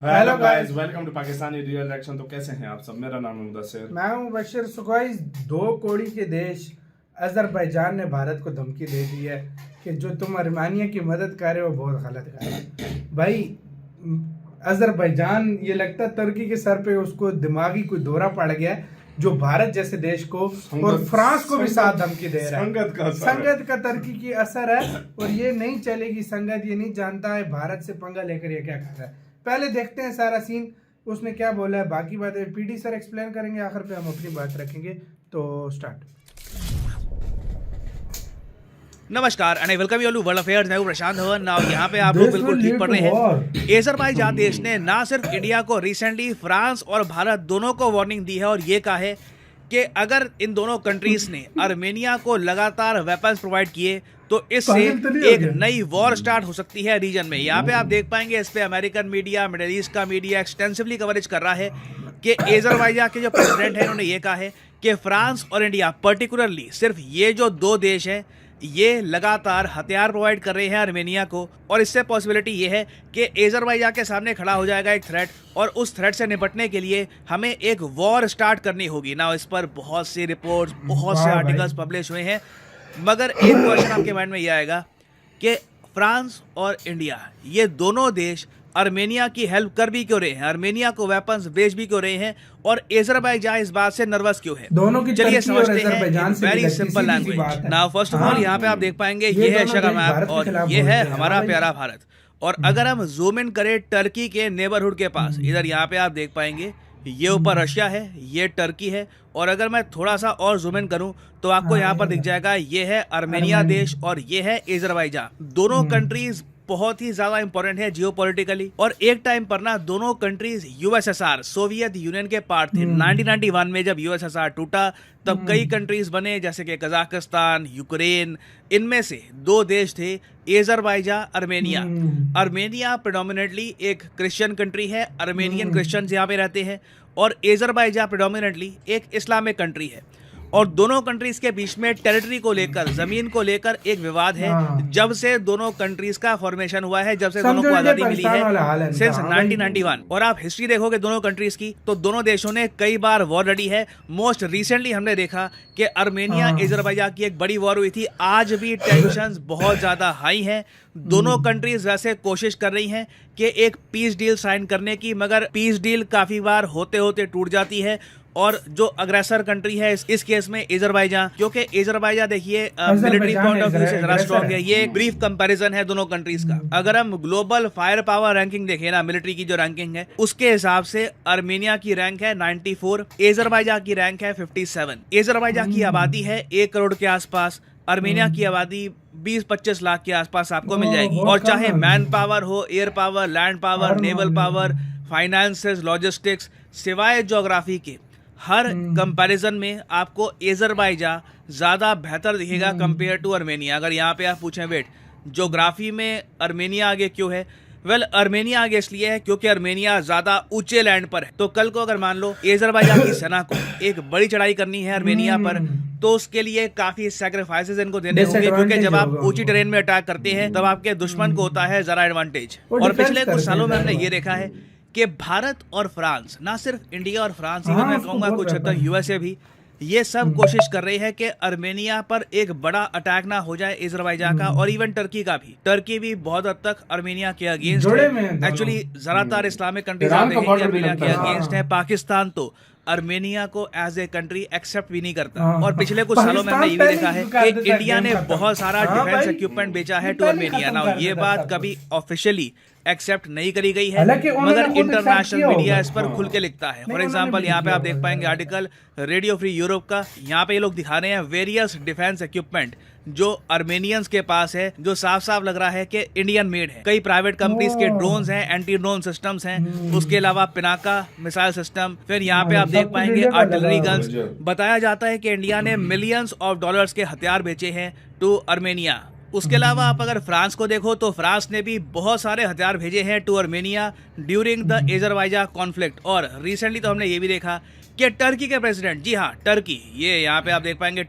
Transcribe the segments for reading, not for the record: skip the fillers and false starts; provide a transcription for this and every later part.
Hello guys, welcome to Pakistani real action. तो कैसे हैं आप सब? मेरा नाम है मुदस्सिर। मैं हूं बशीर। सुखाई दो कोड़ी के देश अजरबैजान ने भारत को धमकी दे दी है कि जो तुम अर्मेनिया की मदद कर रहे हो बहुत गलत कर रहे हो भाई। अजरबैजान ये लगता है तुर्की के सर पे उसको दिमागी कोई दौरा पड़ गया है, जो भारत जैसे देश को और फ्रांस को भी साथ धमकी दे रहा है। संगत का तुर्की की असर है और ये नहीं चलेगी। संगत ये नहीं जानता है भारत से पंगा लेकर ये क्या कर रहा है। पहले देखते हैं सारा सीन उसने क्या बोला है, बाकी बातें पीडी सर एक्सप्लेन करेंगे, आखिर पे हम अपनी बात रखेंगे। तो स्टार्ट। नमस्कार and welcome you to world affairs. मैं हूं प्रशांत धवन। नाउ यहाँ पे आप लोग बिल्कुल ठीक पढ़ रहे हैं। अजरबैजान देश ने ना सिर्फ इंडिया को रिसेंटली फ्रांस और भारत दोनों को वार्निंग दी है और ये कहा है कि अगर इन दोनों कंट्रीज ने अर्मेनिया को लगातार वेपन्स प्रोवाइड किए तो इससे एक नई वॉर स्टार्ट हो सकती है रीजन में। यहाँ पे आप देख पाएंगे इस पे अमेरिकन मीडिया, मिडिल ईस्ट का मीडिया एक्सटेंसिवली कवरेज कर रहा है कि अजरबैजान के जो प्रेसिडेंट हैं उन्होंने ये कहा है कि फ्रांस और इंडिया पर्टिकुलरली सिर्फ ये जो दो देश हैं ये लगातार हथियार प्रोवाइड कर रहे हैं अर्मेनिया को, और इससे पॉसिबिलिटी ये है कि अजरबैजान के सामने खड़ा हो जाएगा एक थ्रेट और उस थ्रेट से निपटने के लिए हमें एक वॉर स्टार्ट करनी होगी ना। इस पर बहुत सी रिपोर्ट्स, बहुत से आर्टिकल्स पब्लिश हुए हैं, मगर एक क्वेश्चन आपके माइंड में ये आएगा कि फ्रांस और इंडिया ये दोनों देश अर्मेनिया की हेल्प कर भी क्यों रहे हैं, अर्मेनिया को वेपन्स बेच भी क्यों रहे हैं, और अजरबैजान इस बात से नर्वस क्यों है? दोनों की चलिए समझते हैं very simple language. Now first of all यहाँ पे आप देख पाएंगे ये है एशिया का मैप और ये है हमारा प्यारा भारत। और अगर हम जूम इन करें टर्की के नेबरहुड के पास, इधर यहाँ पे आप देख पाएंगे ये ऊपर रशिया है, ये टर्की है, और अगर मैं थोड़ा सा और जूम इन करूं तो आपको यहाँ पर दिख जाएगा ये है अर्मेनिया देश और ये है अजरबैजान। दोनों कंट्रीज बहुत ही ज्यादा इंपॉर्टेंट है जियोपॉलिटिकली, और एक टाइम पर ना दोनों कंट्रीज यूएसएसआर सोवियत यूनियन के पार्ट थे। 1991 में जब यूएसएसआर टूटा तब कई कंट्रीज बने जैसे कि कजाकिस्तान, यूक्रेन। इनमें से दो देश थे अजरबैजान, अर्मेनिया। अर्मेनिया प्रेडोमिनेटली एक क्रिश्चियन कंट्री है, अर्मेनियन क्रिश्चियंस यहाँ पे रहते हैं, और अजरबैजान प्रेडोमिनेटली एक इस्लामिक कंट्री है। और दोनों कंट्रीज के बीच में टेरिटरी को लेकर, जमीन को लेकर एक विवाद है जब से दोनों कंट्रीज का फॉर्मेशन हुआ है, जब से दोनों को आजादी मिली है सिंस 1991। और आप हिस्ट्री देखोगे दोनों कंट्रीज की तो दोनों देशों ने कई बार वॉर लड़ी है। मोस्ट रिसेंटली हमने देखा कि अर्मेनिया अजरबैजान की एक बड़ी वॉर हुई थी। आज भी टेंशंस बहुत ज्यादा हाई हैं। दोनों कंट्रीज वैसे कोशिश कर रही हैं कि एक पीस डील साइन करने की, मगर पीस डील काफी बार होते होते टूट जाती है। और जो अग्रेसर कंट्री है इस केस में अजरबैजान, क्योंकि अजरबैजान देखिए मिलिट्री पॉइंट ऑफ व्यू से जरा स्ट्रॉन्ग है। ये एक ब्रीफ कंपैरिजन है दोनों कंट्रीज का। अगर हम ग्लोबल फायर पावर रैंकिंग देखें ना, मिलिट्री की जो रैंकिंग है उसके हिसाब से अर्मेनिया की रैंक है 94, अजरबैजान की रैंक है 57। अजरबैजान की आबादी है 1 करोड़ के आसपास, अर्मेनिया की आबादी 20-25 लाख के आसपास आपको मिल जाएगी। और चाहे मैन पावर हो, air power, land power, naval power, finances, logistics, सिवाय ज्योग्राफी के हर कंपैरिजन में आपको अजरबैजान ज्यादा बेहतर दिखेगा कंपेयर टू अर्मेनिया। अगर यहाँ पे आप पूछें वेट ज्योग्राफी में अर्मेनिया आगे क्यों है, वेल अर्मेनिया आगे इसलिए है क्योंकि अर्मेनिया ज्यादा ऊंचे लैंड पर है। तो कल को अगर मान लो अजरबैजान की सेना को एक बड़ी चढ़ाई करनी है अर्मेनिया पर, तो उसके लिए काफी सैक्रिफाइसेस इनको देने होंगे, क्योंकि जब आप ऊंची टेरेन में अटैक करते हैं तब आपके दुश्मन को होता है जरा एडवांटेज। और पिछले कुछ सालों में हमने ये देखा है कि भारत और फ्रांस, ना सिर्फ इंडिया और फ्रांस, इवन मैं कहूंगा कुछ हद तक यूएसए भी, ये सब कोशिश कर रही है कि अर्मेनिया पर एक बड़ा अटैक ना हो जाए अजरबैजान का, और इवन टर्की का भी। टर्की भी बहुत हद तक अर्मेनिया के अगेंस्ट है। एक्चुअली ज्यादातर इस्लामिक कंट्रीज अर्मेनिया के अगेंस्ट है। पाकिस्तान तो अर्मेनिया को एज ए कंट्री एक्सेप्ट भी नहीं करता। और पिछले कुछ सालों में हमने ये भी देखा है कि इंडिया ने बहुत सारा डिफेंस इक्विपमेंट बेचा है टू अर्मेनिया। ना ये बात कभी ऑफिशियली एक्सेप्ट नहीं करी गई है, मगर इंटरनेशनल मीडिया इस पर खुल के लिखता है। फॉर एग्जांपल यहाँ पे आप देख पाएंगे आर्टिकल रेडियो फ्री यूरोप का। यहाँ पे ये लोग दिखा रहे हैं वेरियस डिफेंस इक्विपमेंट जो अर्मेनियंस के पास है, जो साफ साफ लग रहा है कि इंडियन मेड है। कई प्राइवेट कंपनीज के ड्रोन्स हैं, एंटी ड्रोन सिस्टम्स हैं, उसके अलावा पिनाका मिसाइल सिस्टम। फिर यहाँ पे आप देख पाएंगे आर्टिलरी गन्स। बताया जाता है कि इंडिया ने मिलियंस ऑफ डॉलर्स के हथियार बेचे हैं टू अर्मेनिया। उसके अलावा आप अगर फ्रांस को देखो तो फ्रांस ने भी बहुत सारे हथियार भेजे हैं to Armenia during the Azerbaijan conflict. और रिसेंटली तो हमने ये भी देखा कि टर्की के प्रेसिडेंट, जी हाँ टर्की, ये यहाँ पे आप देख पाएंगे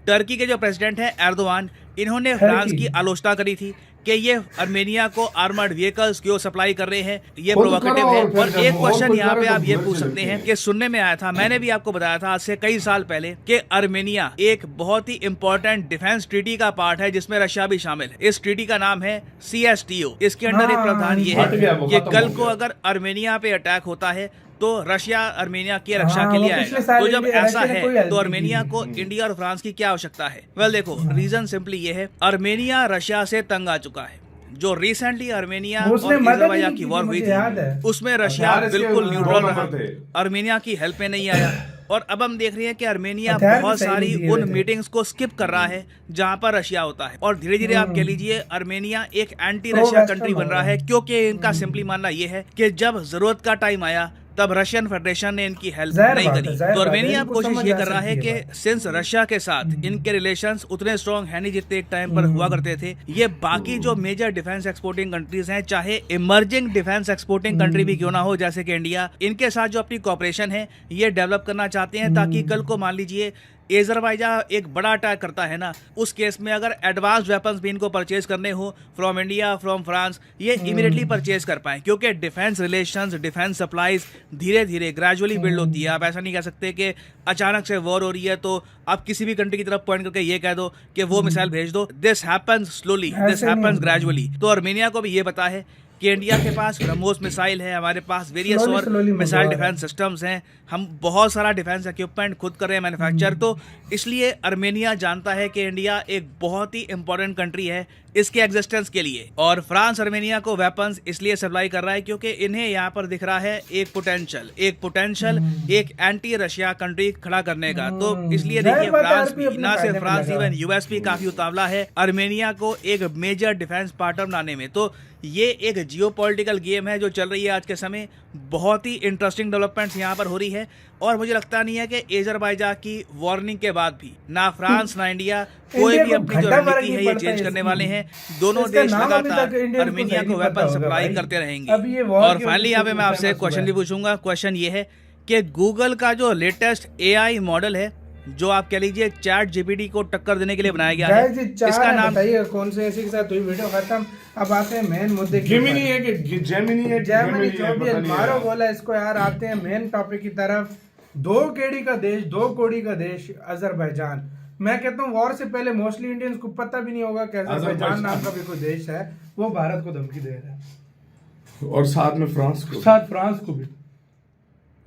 टर्की के जो प्रेसिडेंट है एर्दोआन, इन्होंने फ्रांस की आलोचना करी थी कि ये आर्मेनिया को आर्मर्ड व्हीकल्स क्यों सप्लाई कर रहे हैं, ये प्रोवोकेटिव है। और एक क्वेश्चन यहाँ पे आप ये पूछ सकते हैं कि सुनने में आया था, मैंने भी आपको बताया था आज से कई साल पहले, कि आर्मेनिया एक बहुत ही इंपॉर्टेंट डिफेंस ट्रीटी का पार्ट है जिसमें रशिया भी शामिल है। इस ट्रीटी का नाम है CSTO। इसके अंडर एक प्रावधान ये है कि कल को अगर आर्मेनिया पे अटैक होता है तो रशिया आर्मेनिया की रक्षा के लिए आएगा। तो जब ऐसा है तो आर्मेनिया को इंडिया और फ्रांस की क्या आवश्यकता है? वेल देखो, रीजन सिंपली ये है, आर्मेनिया रशिया से तंग आ चुका है। जो रिसेंटली आर्मेनिया और अज़रबैजान की वॉर हुई थी उसमें रशिया बिल्कुल न्यूट्रल रहा, आर्मेनिया की हेल्प में नहीं आया। और अब हम देख रहे हैं कि आर्मेनिया बहुत सारी उन मीटिंग्स को स्किप कर रहा है जहां पर रशिया होता है, और धीरे धीरे आप कह लीजिए आर्मेनिया एक एंटी रशिया कंट्री बन रहा है, क्योंकि इनका सिंपली मानना यह है कि जब जरूरत का टाइम आया तब रशियन फेडरेशन ने इनकी हेल्प नहीं करी। तो आर्मेनिया कोशिश ये कर रहा है कि सिंस रशिया के साथ इनके रिलेशंस उतने स्ट्रॉन्ग है नहीं जितने एक टाइम पर हुआ करते थे, ये बाकी जो मेजर डिफेंस एक्सपोर्टिंग कंट्रीज हैं, चाहे इमर्जिंग डिफेंस एक्सपोर्टिंग कंट्री भी क्यों ना हो जैसे कि इंडिया, इनके साथ जो अपनी कॉपरेशन है ये डेवलप करना चाहते हैं, ताकि कल को मान लीजिए अज़रबैजान एक बड़ा अटैक करता है ना, उस केस में अगर एडवांस वेपन्स भी इनको परचेज करने हो फ्रॉम इंडिया, फ्रॉम फ्रांस, ये इमीडिएटली परचेज कर पाए, क्योंकि डिफेंस रिलेशंस, डिफेंस सप्लाईज धीरे धीरे ग्रेजुअली बिल्ड होती है। आप ऐसा नहीं कह सकते कि अचानक से वॉर हो रही है तो आप किसी भी कंट्री की तरफ पॉइंट करके ये कह दो कि वो मिसाइल भेज दो। This happens slowly, this happens gradually. तो आर्मेनिया को भी ये पता है कि इंडिया के पास ब्रह्मोस मिसाइल है, हमारे पास वेरियस और मिसाइल डिफेंस सिस्टम्स हैं, हम बहुत सारा डिफेंस इक्विपमेंट खुद कर रहे हैं मैन्युफैक्चर। तो इसलिए आर्मेनिया जानता है कि इंडिया एक बहुत ही इंपॉर्टेंट कंट्री है इसके एग्जिस्टेंस के लिए, और फ्रांस आर्मेनिया को वेपन्स इसलिए सप्लाई कर रहा है क्योंकि इन्हें यहाँ पर दिख रहा है एक पोटेंशियल एक एंटी रशिया कंट्री खड़ा करने का। तो इसलिए देखिए फ्रांस भी, ना सिर्फ फ्रांस, इवन यूएस भी काफी उतावला है आर्मेनिया को एक मेजर डिफेंस पार्टनर बनाने में। तो ये एक जियोपॉलिटिकल गेम है जो चल रही है आज के समय। बहुत ही इंटरेस्टिंग डेवलपमेंट्स यहाँ पर हो रही है, और मुझे लगता नहीं है कि अज़रबैजान की वार्निंग के बाद भी ना फ्रांस ना इंडिया कोई भी अपनी जो रणनीति है ये चेंज करने वाले हैं। दोनों देश लगातार आर्मेनिया को वेपन सप्लाई करते रहेंगे। और फाइनली यहाँ पे मैं आपसे क्वेश्चन भी पूछूंगा। क्वेश्चन ये है कि गूगल का जो लेटेस्ट AI मॉडल है, जो आप कह लीजिए ChatGPT को टक्कर देने के लिए बनाया गया है, इसका नाम बताइए कौन से ऐसे के साथ हुई वीडियो खत्म। अब आते हैं मेन मुद्दे की। जेमिनी है कि जेमिनी जो भी मारो बोला इसको यार। आते हैं मेन टॉपिक की तरफ। दो कोड़ी का देश अज़रबैजान। मैं कहता हूँ वॉर से पहले मोस्टली इंडियंस को पता भी नहीं होगा कि अज़रबैजान नाम का भी कोई देश है, वो भारत को धमकी दे रहा है, और साथ में फ्रांस को भी।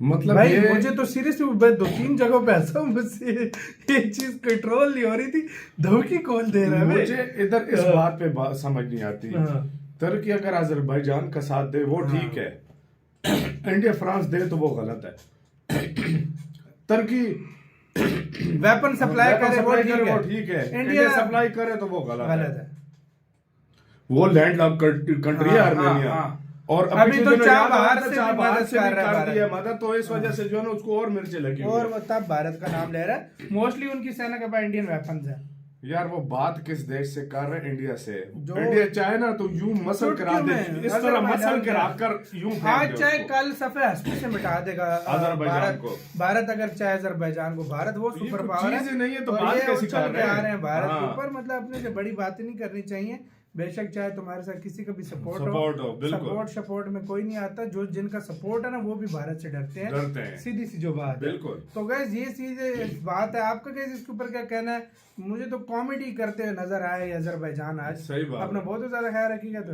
मतलब भाई मुझे तो सीरियसली 2-3 जगहों पे ऐसा मुझसे ये चीज कंट्रोल नहीं हो रही थी, धमकी कौन दे रहा है। मुझे इधर इस बात पे समझ नहीं आती। तुर्की अगर अज़रबैजान का साथ दे वो ठीक है, इंडिया फ्रांस दे तो वो गलत है। तुर्की वेपन सप्लाई करे वो ठीक है, इंडिया सप्लाई करे तो वो गलत है। वो लैंड लॉक कंट्री है आर्मेनिया, और अभी तो बाहर से कर दिया मदद, तो इस वजह से जो है ना उसको और मिर्चे लगी, और वो तब भारत का नाम ले रहा है। मोस्टली उनकी सेना के पास इंडियन वेपन्स है। यार वो बात किस देश से कर रहे हैं? इंडिया से। इंडिया चाहे ना तो यूं मसल करा दे, इस तरह मसल करा कर यूं आज चाहे कल सफे हस्ती से मिटा देगा अज़रबैजान को। भारत अगर चाहे अज़रबैजान को, भारत वो सुपर पावर है, नहीं है तो बात कैसी कर रहे हैं भारत के ऊपर। मतलब अपने से बड़ी बात नहीं करनी चाहिए। बेशक चाहे तुम्हारे साथ किसी का भी सपोर्ट हो, सपोर्ट में कोई नहीं आता। जो जिनका सपोर्ट है ना वो भी भारत से डरते हैं। सीधी सी जो बात है। तो गाइस ये चीज बात है। आपका गाइस इसके ऊपर क्या कहना है? मुझे तो कॉमेडी करते हुए नजर आए अज़रबैजान आज। सही बात। अपना बहुत ज्यादा ख्याल रखिएगा तो